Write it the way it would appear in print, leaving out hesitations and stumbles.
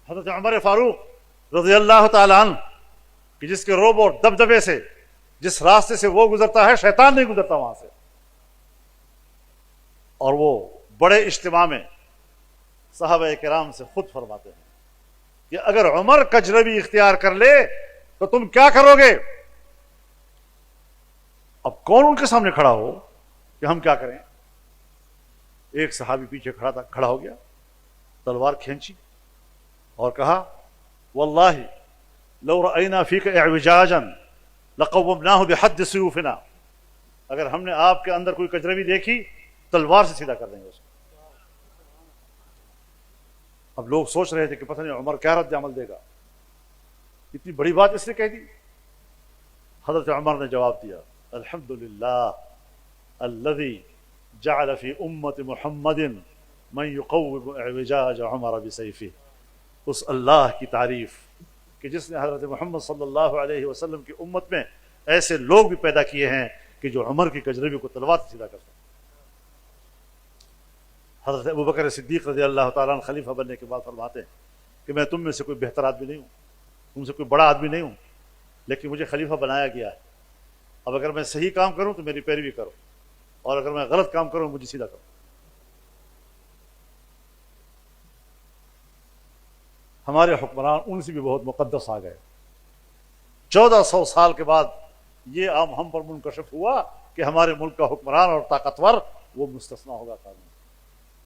حضرت عمر فاروق رضی اللہ تعالیٰ عنہ کہ جس کے روب اور دبدبے سے جس راستے سے وہ گزرتا ہے شیطان نہیں گزرتا وہاں سے. اور وہ بڑے اجتماع میں صحابہ کرام سے خود فرماتے ہیں کہ اگر عمر کجروی اختیار کر لے تو تم کیا کرو گے؟ اب کون ان کے سامنے کھڑا ہو کہ ہم کیا کریں؟ ایک صحابی پیچھے کھڑا ہو گیا، تلوار کھینچی اور کہا واللہ لو رأینا فیک اعوجاجا لقومناہ بحد سیوفنا، اگر ہم نے آپ کے اندر کوئی کجروی دیکھی تلوار سے سیدھا کر دیں گے اس کو. اب لوگ سوچ رہے تھے کہ پتہ نہیں عمر کیا رد عمل دے گا، اتنی بڑی بات اس نے کہہ دی. حضرت عمر نے جواب دیا الحمدللہ الذی جعل فی امت محمد من یقوم اعوجاج عمر بسیفہ، اس اللہ کی تعریف کہ جس نے حضرت محمد صلی اللہ علیہ وسلم کی امت میں ایسے لوگ بھی پیدا کیے ہیں کہ جو عمر کی کجروی کو تلوار سے سیدھا کر سکتے. حضرت ابوبکر صدیق رضی اللہ تعالیٰ عنہ خلیفہ بننے کے بعد فرماتے ہیں کہ میں تم میں سے کوئی بہتر آدمی نہیں ہوں، تم سے کوئی بڑا آدمی نہیں ہوں، لیکن مجھے خلیفہ بنایا گیا ہے. اب اگر میں صحیح کام کروں تو میری پیروی کرو، اور اگر میں غلط کام کروں مجھے سیدھا کرو. ہمارے حکمران ان سے بھی بہت مقدس آ گئے. 1400 سال کے بعد یہ عام ہم پر منکشف ہوا کہ ہمارے ملک کا حکمران اور طاقتور وہ مستثنیٰ ہوگا.